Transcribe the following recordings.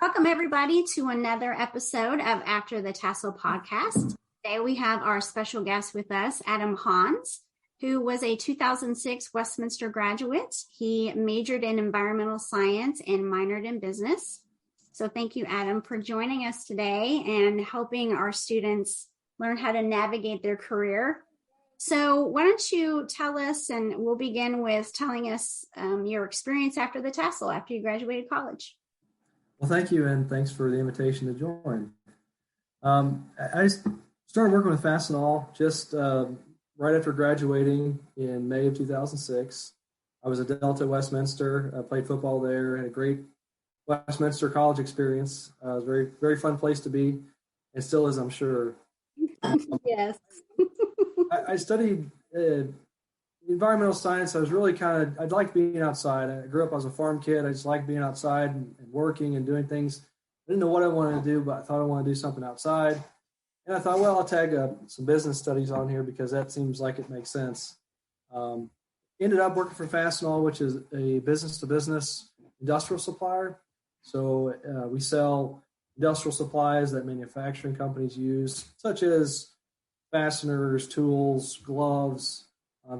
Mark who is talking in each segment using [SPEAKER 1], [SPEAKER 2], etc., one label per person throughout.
[SPEAKER 1] Welcome, everybody, to another episode of After the Tassel podcast. Today, we have our special guest with us, Adam Hans, who was a 2006 Westminster graduate. He majored in environmental science and minored in business. So thank you, Adam, for joining us today and helping our students learn how to navigate their career. So why don't you tell us, and we'll begin with telling us your experience after the Tassel, after you graduated college.
[SPEAKER 2] Well, thank you, and thanks for the invitation to join. I started working with Fastenal just right after graduating in May of 2006. I was at Delta Westminster, played football there, had a great Westminster college experience. It was a very, very fun place to be, and still is, I'm sure.
[SPEAKER 1] Yes.
[SPEAKER 2] I studied environmental science. I was really I liked being outside. I grew up as a farm kid. I just liked being outside and working and doing things. I didn't know what I wanted to do, but I thought I wanted to do something outside. And I thought, well, I'll tag some business studies on here because that seems like it makes sense. Ended up working for Fastenal, which is a business-to-business industrial supplier. So we sell industrial supplies that manufacturing companies use, such as fasteners, tools, gloves.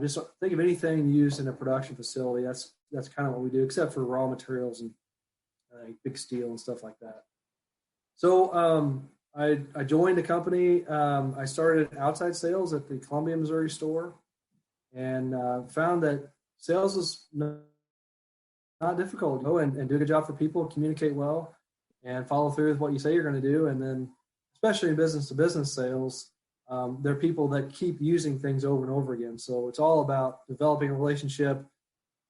[SPEAKER 2] Just think of anything used in a production facility. That's kind of what we do, except for raw materials and big steel and stuff like that. So I joined the company. I started outside sales at the Columbia, Missouri store, and found that sales is not difficult. Go and do a good job for people, communicate well, and follow through with what you say you're going to do. And then, especially in business-to-business sales, there are people that keep using things over and over again. So it's all about developing a relationship,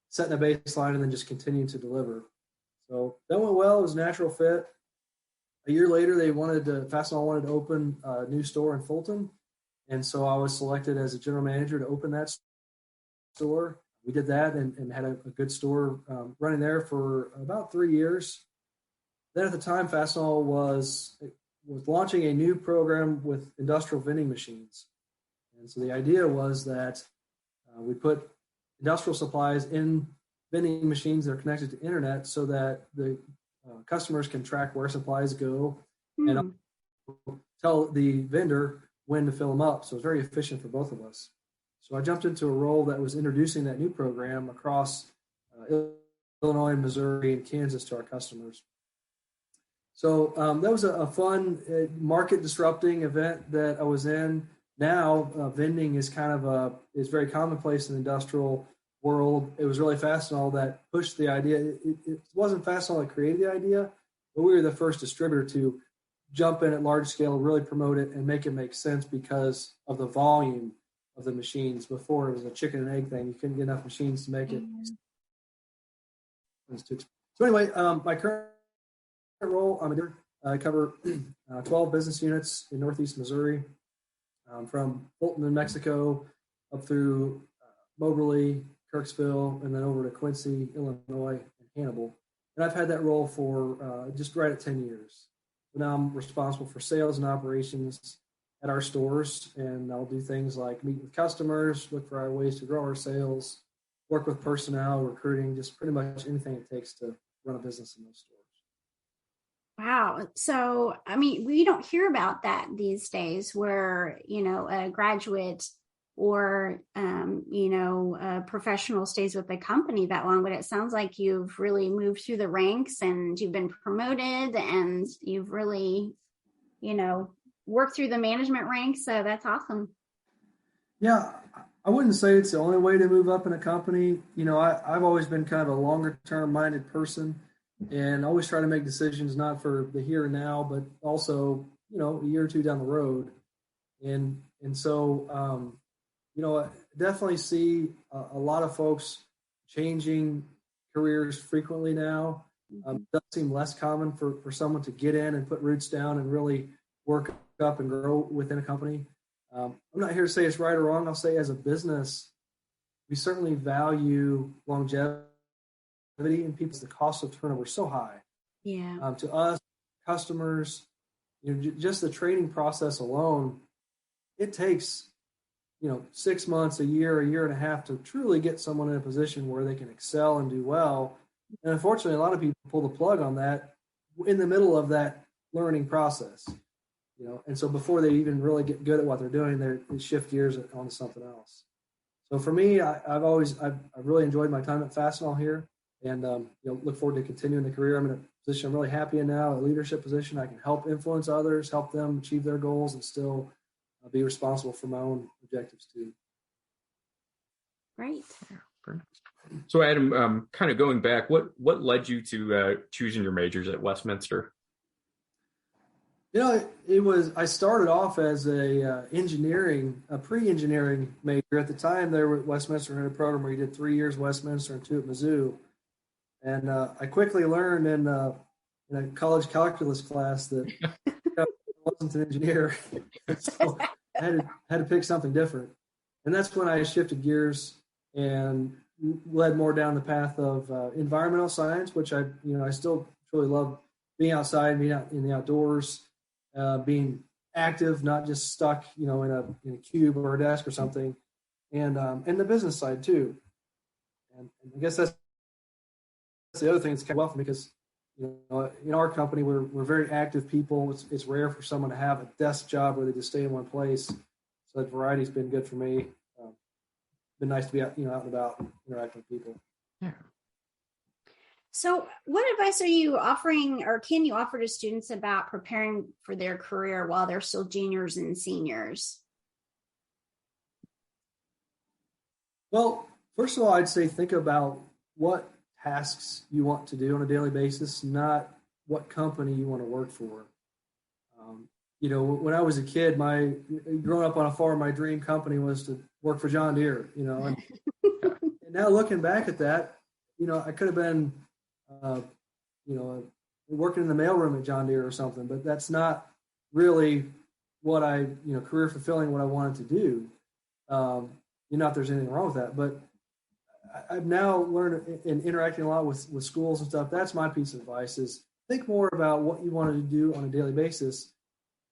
[SPEAKER 2] setting a baseline, and then just continuing to deliver. So that went well. It was a natural fit. A year later, Fastenal wanted to open a new store in Fulton. And so I was selected as a general manager to open that store. We did that and had a good store running there for about 3 years. Then at the time, Fastenal was launching a new program with industrial vending machines. And so the idea was that we put industrial supplies in vending machines that are connected to internet so that the customers can track where supplies go and tell the vendor when to fill them up. So it's very efficient for both of us. So I jumped into a role that was introducing that new program across Illinois, Missouri, and Kansas to our customers. So that was a fun market disrupting event that I was in. Now vending is is very commonplace in the industrial world. It was really Fastenal that pushed the idea. It wasn't Fastenal that created the idea, but we were the first distributor to jump in at large scale, really promote it, and make it make sense because of the volume of the machines. Before it was a chicken and egg thing. You couldn't get enough machines to make it. So anyway, my current role, I cover 12 business units in Northeast Missouri, from Fulton in Mexico up through Moberly, Kirksville, and then over to Quincy, Illinois, and Hannibal. And I've had that role for just right at 10 years. So now I'm responsible for sales and operations at our stores, and I'll do things like meet with customers, look for our ways to grow our sales, work with personnel, recruiting, just pretty much anything it takes to run a business in those stores.
[SPEAKER 1] Wow. So, we don't hear about that these days where, a graduate or, a professional stays with the company that long, but it sounds like you've really moved through the ranks and you've been promoted and you've really, worked through the management ranks. So that's awesome.
[SPEAKER 2] Yeah. I wouldn't say it's the only way to move up in a company. I've always been kind of a longer term minded person. And always try to make decisions not for the here and now, but also, a year or two down the road. And so, I definitely see a lot of folks changing careers frequently now. It does seem less common for someone to get in and put roots down and really work up and grow within a company. I'm not here to say it's right or wrong. I'll say as a business, we certainly value longevity and people. The cost of turnover is so high.
[SPEAKER 1] Yeah.
[SPEAKER 2] To us, customers, just the training process alone, it takes 6 months, a year and a half to truly get someone in a position where they can excel and do well. And unfortunately, a lot of people pull the plug on that in the middle of that learning process, and so before they even really get good at what they're doing, they shift gears onto something else. So for me, I've really enjoyed my time at Fastenal here, and look forward to continuing the career. I'm in a position I'm really happy in now, a leadership position. I can help influence others, help them achieve their goals, and still be responsible for my own objectives too.
[SPEAKER 1] Great.
[SPEAKER 3] So Adam, kind of going back, what led you to choosing your majors at Westminster?
[SPEAKER 2] I started off as a pre-engineering major. At the time, there at Westminster had a program where you did 3 years Westminster and 2 at Mizzou. And I quickly learned in a college calculus class that I wasn't an engineer. So I had to pick something different. And that's when I shifted gears and led more down the path of environmental science, which I still really love being outside, being out in the outdoors, being active, not just stuck, in a cube or a desk or something, and the business side too. And I guess that's the other thing that's kind of welcome because, in our company, we're very active people. It's rare for someone to have a desk job where they just stay in one place. So that variety's been good for me. Been nice to be out, out and about, interacting with people.
[SPEAKER 3] Yeah.
[SPEAKER 1] So what advice are you offering or can you offer to students about preparing for their career while they're still juniors and seniors?
[SPEAKER 2] Well, first of all, I'd say think about what tasks you want to do on a daily basis, not what company you want to work for. When I was a kid, growing up on a farm, my dream company was to work for John Deere, and now looking back at that, I could have been, working in the mailroom at John Deere or something, but that's not really what career fulfilling what I wanted to do. Not if there's anything wrong with that, but I've now learned in interacting a lot with schools and stuff, that's my piece of advice is think more about what you wanted to do on a daily basis.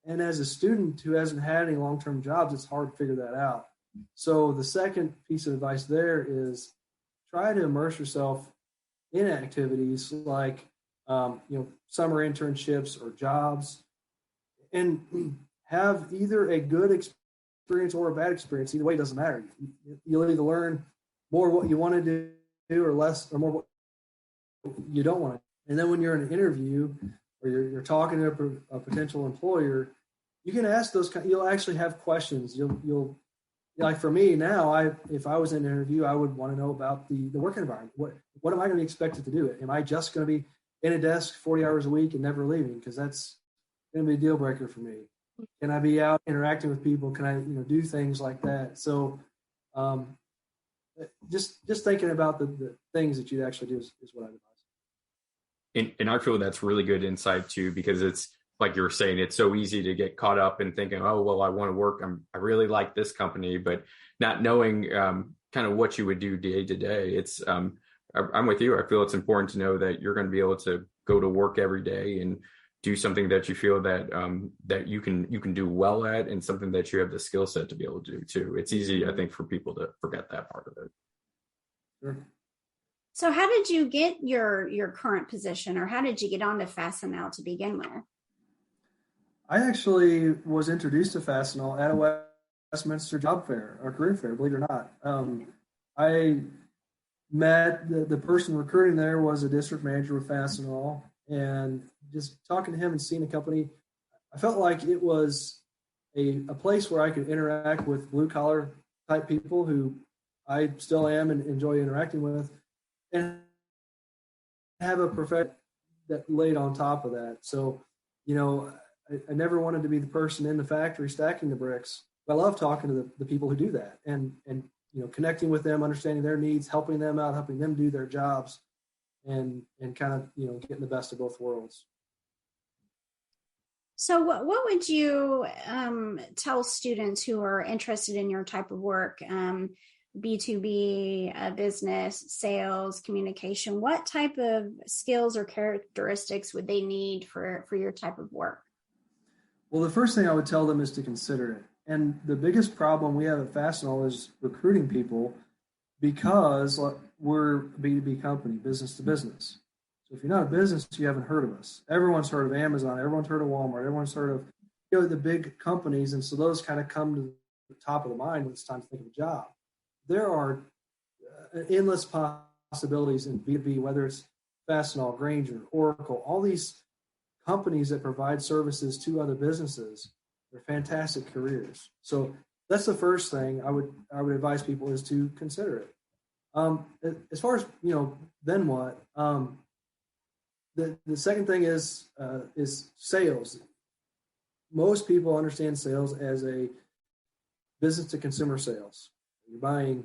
[SPEAKER 2] And as a student who hasn't had any long-term jobs, it's hard to figure that out. So the second piece of advice there is try to immerse yourself in activities like, summer internships or jobs, and have either a good experience or a bad experience. Either way, it doesn't matter. You'll either learn more what you want to do or less or more what you don't want to. And then when you're in an interview or you're talking to a potential employer, you can ask those. You'll actually have questions. You'll like for me now. If I was in an interview, I would want to know about the work environment. What am I going to be expected to do? Am I just going to be in a desk 40 hours a week and never leaving? Because that's going to be a deal breaker for me. Can I be out interacting with people? Can I do things like that? So just thinking about the things that you actually do is what I advise.
[SPEAKER 3] And I feel that's really good insight too, because it's like you were saying, it's so easy to get caught up in thinking, oh, well, I want to work. I really like this company, but not knowing kind of what you would do day to day. It's I'm with you. I feel it's important to know that you're going to be able to go to work every day and do something that you feel that that you can do well at, and something that you have the skill set to be able to do too. It's easy, I think, for people to forget that part of it.
[SPEAKER 2] Sure.
[SPEAKER 1] So how did you get your current position, or how did you get onto Fastenal to begin with?
[SPEAKER 2] I actually was introduced to Fastenal at a Westminster job fair or career fair, believe it or not. I met the person recruiting there was a district manager with Fastenal, and just talking to him and seeing the company, I felt like it was a place where I could interact with blue collar type people who I still am and enjoy interacting with, and have a profession that laid on top of that. So, I never wanted to be the person in the factory stacking the bricks. But I love talking to the people who do that and connecting with them, understanding their needs, helping them out, helping them do their jobs, and kind of, getting the best of both worlds.
[SPEAKER 1] So what would you tell students who are interested in your type of work, B2B, business, sales, communication? What type of skills or characteristics would they need for your type of work?
[SPEAKER 2] Well, the first thing I would tell them is to consider it. And the biggest problem we have at Fastenal is recruiting people, because we're a B2B company, business to business. So if you're not a business, you haven't heard of us. Everyone's heard of Amazon. Everyone's heard of Walmart. Everyone's heard of the big companies. And so those kind of come to the top of the mind when it's time to think of a job. There are endless possibilities in B2B, whether it's Fastenal, Grainger, Oracle, all these companies that provide services to other businesses. They're fantastic careers. So that's the first thing I would advise people is to consider it. As far as, then what? The second thing is sales. Most people understand sales as a business to consumer sales. You're buying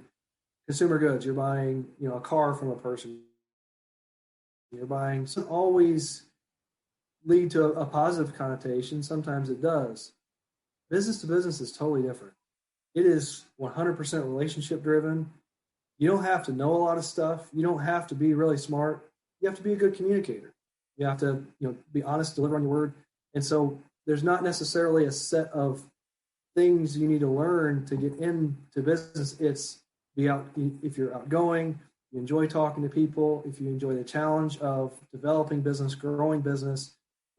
[SPEAKER 2] consumer goods. You're buying, a car from a person. You're buying. So always lead to a positive connotation. Sometimes it does. Business to business is totally different. It is 100% relationship driven. You don't have to know a lot of stuff. You don't have to be really smart. You have to be a good communicator. You have to, be honest, deliver on your word. And so there's not necessarily a set of things you need to learn to get into business. It's if you're outgoing, you enjoy talking to people, if you enjoy the challenge of developing business, growing business,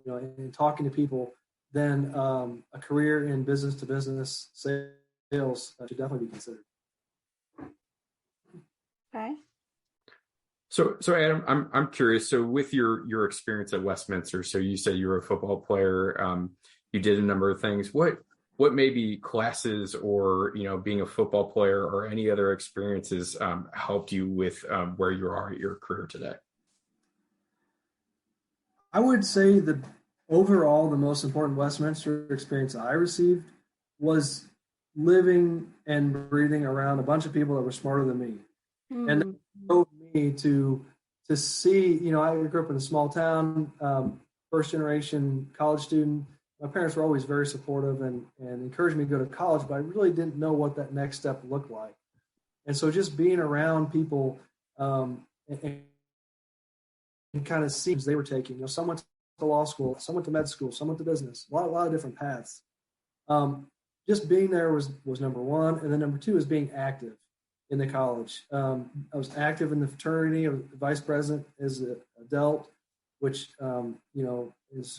[SPEAKER 2] and talking to people, then a career in business to business sales should definitely be considered.
[SPEAKER 1] Okay.
[SPEAKER 3] So Adam, I'm curious. So with your experience at Westminster, so you said you were a football player. You did a number of things. What maybe classes or being a football player or any other experiences helped you with where you are at your career today?
[SPEAKER 2] I would say that overall the most important Westminster experience I received was living and breathing around a bunch of people that were smarter than me. And that drove me to see, I grew up in a small town, first generation college student. My parents were always very supportive and encouraged me to go to college, but I really didn't know what that next step looked like. And so just being around people and kind of seeing they were taking, some went to law school, some went to med school, some went to business, a lot of different paths. Just being there was number one. And then number two is being active in the college. I was active in the fraternity. I was vice president as an adult, which,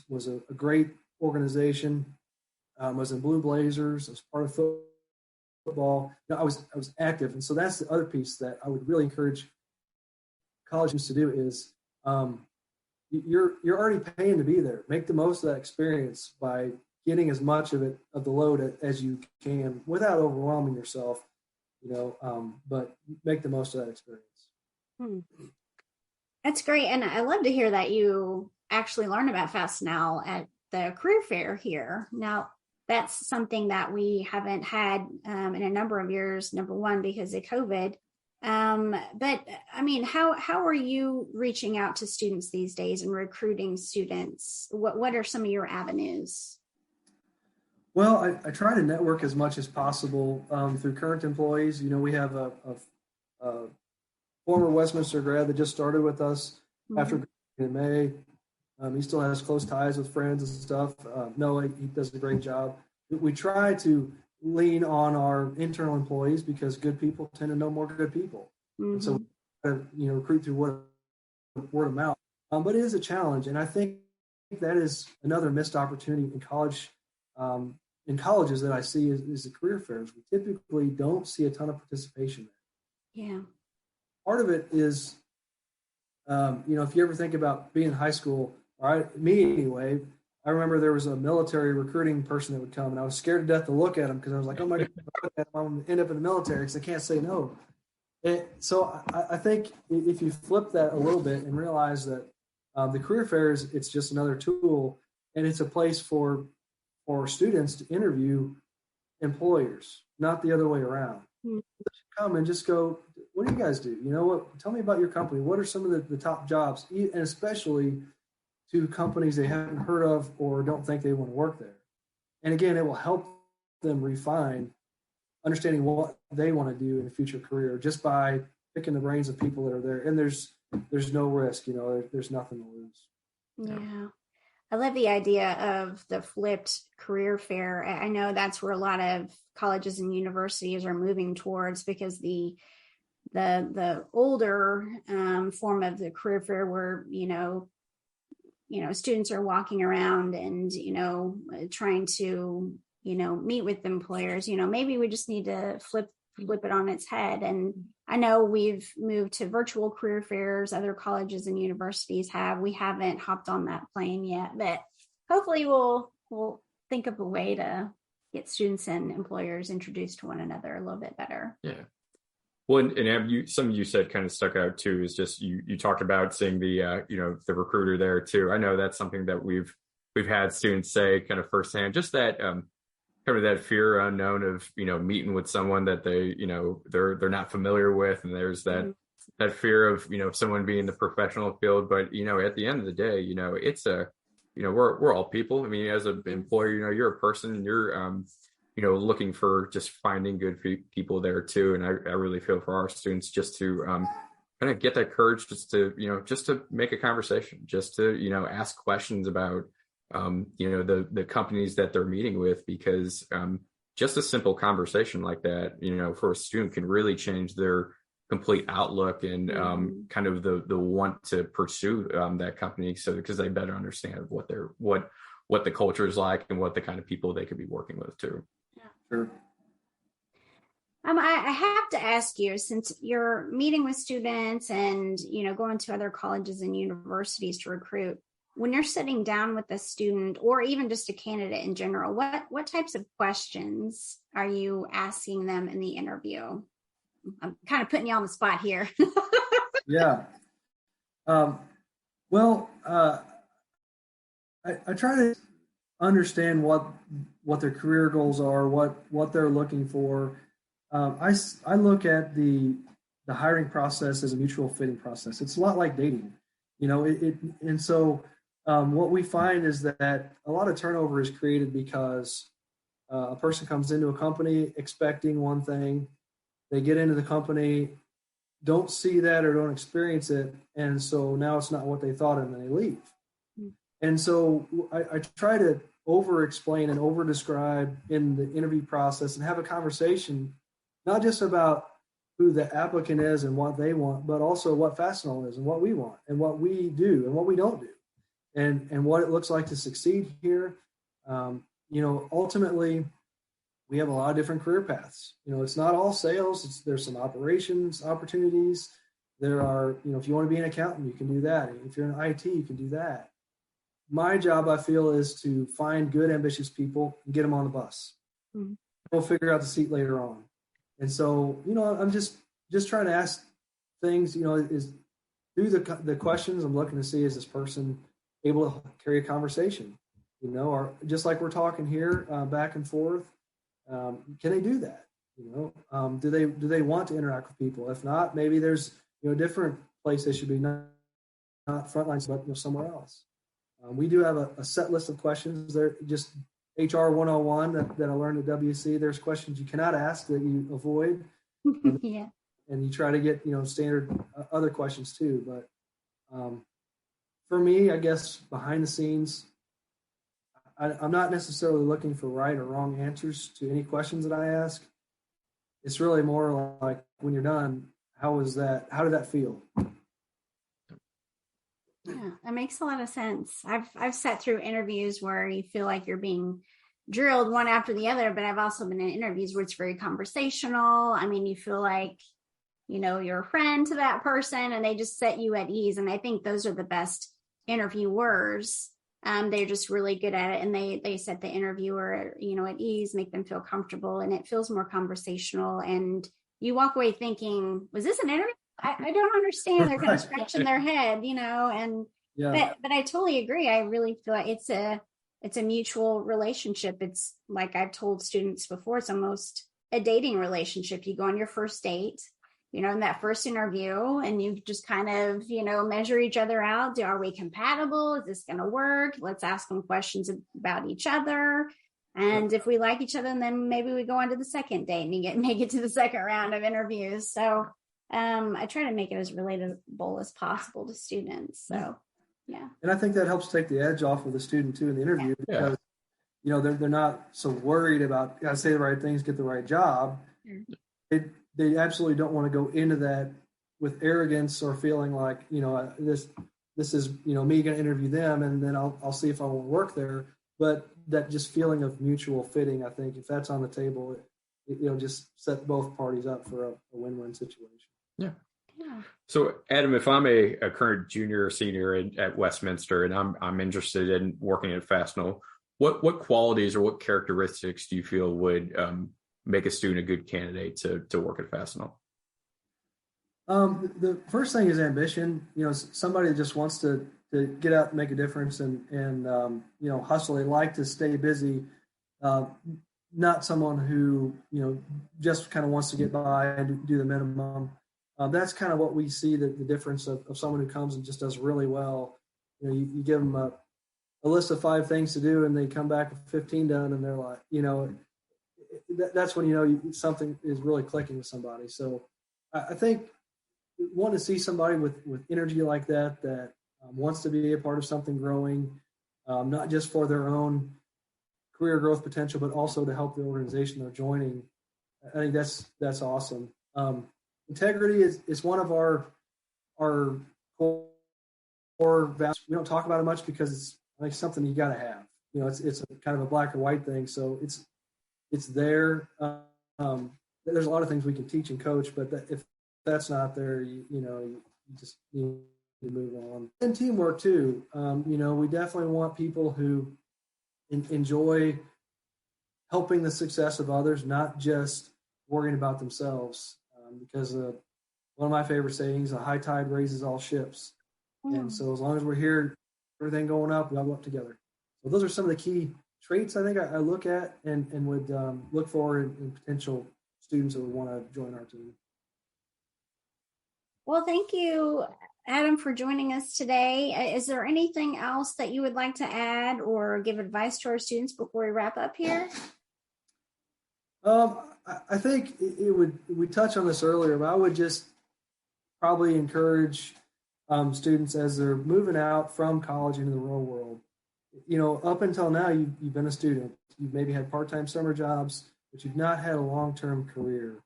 [SPEAKER 2] was a great organization. I was in Blue Blazers. I was part of football. I was active. And so that's the other piece that I would really encourage college students to do is you're already paying to be there. Make the most of that experience by getting as much of the load as you can without overwhelming yourself. But make the most of that experience.
[SPEAKER 1] That's great. And I love to hear that you actually learned about Fastenal at the career fair here. Now, that's something that we haven't had in a number of years, number one, because of COVID. But I mean, how are you reaching out to students these days and recruiting students? What are some of your avenues?
[SPEAKER 2] Well, I try to network as much as possible through current employees. We have a former Westminster grad that just started with us after in May. He still has close ties with friends and stuff. Noah, he does a great job. We try to lean on our internal employees because good people tend to know more good people. And so we recruit through word of mouth. But it is a challenge, and I think that is another missed opportunity in college. In colleges that I see is the career fairs. We typically don't see a ton of participation there.
[SPEAKER 1] Yeah.
[SPEAKER 2] Part of it is, if you ever think about being in high school, all right, me anyway, I remember there was a military recruiting person that would come, and I was scared to death to look at him because I was like, oh my God, I'm going to end up in the military because I can't say no. So I think if you flip that a little bit and realize that the career fairs, it's just another tool, and it's a place for students to interview employers, not the other way around. Come and just go, what do you guys do? Tell me about your company. What are some of the top jobs? And especially to companies they haven't heard of or don't think they want to work there. And again, it will help them refine understanding what they want to do in a future career just by picking the brains of people that are there. And there's no risk, there's nothing to lose.
[SPEAKER 1] Yeah. I love the idea of the flipped career fair. I know that's where a lot of colleges and universities are moving towards because the the older form of the career fair where, students are walking around and, trying to, meet with employers, maybe we just need to flip it on its head. And I know we've moved to virtual career fairs, other colleges and universities we haven't hopped on that plane yet, but hopefully we'll think of a way to get students and employers introduced to one another a little bit better.
[SPEAKER 3] Yeah. Well, and some of you said kind of stuck out too, is just you talked about seeing the the recruiter there too. I know that's something that we've had students say kind of firsthand, just that kind of that fear unknown of meeting with someone that they they're not familiar with, and there's that that fear of someone being in the professional field. But at the end of the day, it's a we're all people. I mean, as an employer, you're a person, and you're looking for just finding good people there too. And I really feel for our students just to kind of get that courage just to make a conversation, just to ask questions about the companies that they're meeting with, because just a simple conversation like that for a student can really change their complete outlook and kind of the want to pursue that company, so because they better understand what the culture is like and what the kind of people they could be working with too.
[SPEAKER 2] Sure.
[SPEAKER 1] I have to ask you, since you're meeting with students and, going to other colleges and universities to recruit, when you're sitting down with a student or even just a candidate in general, what types of questions are you asking them in the interview? I'm kind of putting you on the spot here.
[SPEAKER 2] Yeah. I try to understand what their career goals are, what they're looking for. I look at the hiring process as a mutual fitting process. It's a lot like dating, and so what we find is that a lot of turnover is created because a person comes into a company expecting one thing, they get into the company, don't see that or don't experience it, and so now it's not what they thought, and then they leave. And so I try to over-explain and over-describe in the interview process and have a conversation, not just about who the applicant is and what they want, but also what Fastenal is and what we want and what we do and what we don't do, and what it looks like to succeed here. Ultimately, we have a lot of different career paths. It's not all sales. There's some operations opportunities. There are, if you want to be an accountant, you can do that. If you're in IT, you can do that. My job, I feel, is to find good, ambitious people and get them on the bus. Mm-hmm. We'll figure out the seat later on. And so, I'm just trying to ask things, is through the questions I'm looking to see, is this person able to carry a conversation, or just like we're talking here back and forth. Can they do that? Do they want to interact with people? If not, maybe there's a different place they should be, not frontlines, but somewhere else. We do have a set list of questions. They're just HR 101 that I learned at WC. There's questions you cannot ask that you avoid.
[SPEAKER 1] Yeah.
[SPEAKER 2] And you try to get standard other questions too. But for me, I guess behind the scenes, I'm not necessarily looking for right or wrong answers to any questions that I ask. It's really more like, when you're done, how did that feel?
[SPEAKER 1] Yeah, that makes a lot of sense. I've sat through interviews where you feel like you're being drilled one after the other, but I've also been in interviews where it's very conversational. I mean, you feel like, you're a friend to that person and they just set you at ease. And I think those are the best interviewers. They're just really good at it, and they set the interviewer, at ease, make them feel comfortable, and it feels more conversational. And you walk away thinking, was this an interview? I don't understand. They're kind of scratching their head, and yeah. But I totally agree. I really feel like it's a mutual relationship. It's like I've told students before, it's almost a dating relationship. You go on your first date, in that first interview, and you just kind of, measure each other out. Are we compatible? Is this going to work? Let's ask them questions about each other. And if we like each other, then maybe we go on to the second date and make it to the second round of interviews. So I try to make it as relatable as possible to students. So, yeah. And
[SPEAKER 2] I think that helps take the edge off of the student too in the interview, because, they're not so worried about, got to say the right things, get the right job. they absolutely don't want to go into that with arrogance or feeling like, this is, me going to interview them and then I'll see if I want to work there. But that just feeling of mutual fitting, I think if that's on the table, it just set both parties up for a win-win situation.
[SPEAKER 3] Yeah. So Adam, if I'm a current junior or senior at Westminster and I'm interested in working at Fastenal, what qualities or what characteristics do you feel would make a student a good candidate to work at Fastenal?
[SPEAKER 2] The first thing is ambition. Somebody that just wants to get out and make a difference and hustle. They like to stay busy. Not someone who, just kind of wants to get by and do the minimum. That's kind of what we see, the difference of someone who comes and just does really well. You give them a list of 5 things to do and they come back with 15 done and they're like, that's when, something is really clicking with somebody. So I think want to see somebody with energy like that wants to be a part of something growing, not just for their own career growth potential, but also to help the organization they're joining. I think that's awesome. Integrity is one of our core values. We don't talk about it much because it's like something you got to have. It's a kind of a black or white thing. So it's there. There's a lot of things we can teach and coach, but if that's not there, you just need to move on. And teamwork too. We definitely want people who enjoy helping the success of others, not just worrying about themselves. Because one of my favorite sayings, a high tide raises all ships. And so as long as we're here, everything going up, we all go up together. So those are some of the key traits I think I look at and would look for in potential students that would want to join our team.
[SPEAKER 1] Well, thank you, Adam, for joining us today. Is there anything else that you would like to add or give advice to our students before we wrap up here?
[SPEAKER 2] I think we touched on this earlier, but I would just probably encourage students as they're moving out from college into the real world. Up until now, you've been a student. You've maybe had part-time summer jobs, but you've not had a long-term career.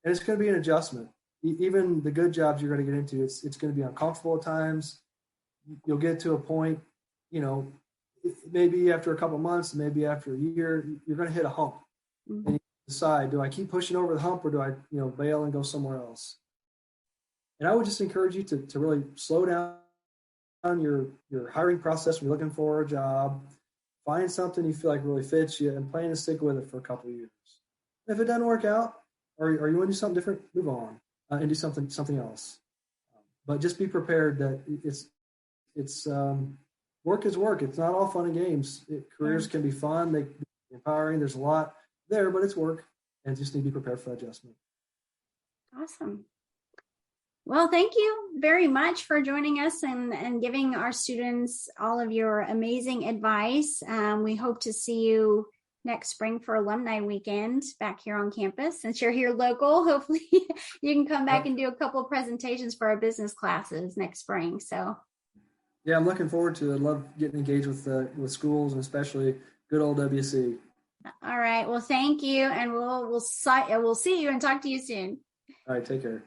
[SPEAKER 2] And it's going to be an adjustment. Even the good jobs you're going to get into, it's going to be uncomfortable at times. You'll get to a point, maybe after a couple months, maybe after a year, you're going to hit a hump. Mm-hmm. And you decide, do I keep pushing over the hump or do I, bail and go somewhere else? And I would just encourage you to really slow down your hiring process when you're looking for a job. Find something you feel like really fits you and plan to stick with it for a couple of years. If it doesn't work out or you want to do something different, move on and do something else. But just be prepared that it's work is work. It's not all fun and games. Careers can be fun. They can be empowering. There's a lot there, but it's work, and just need to be prepared for adjustment.
[SPEAKER 1] Awesome. Well, thank you very much for joining us and giving our students all of your amazing advice. We hope to see you next spring for Alumni Weekend back here on campus. Since you're here local, hopefully you can come back and do a couple of presentations for our business classes next spring. So,
[SPEAKER 2] yeah, I'm looking forward to it. I love getting engaged with schools and especially good old WC.
[SPEAKER 1] All right. Well, thank you, and we'll see you and talk to you soon.
[SPEAKER 2] All right. Take care.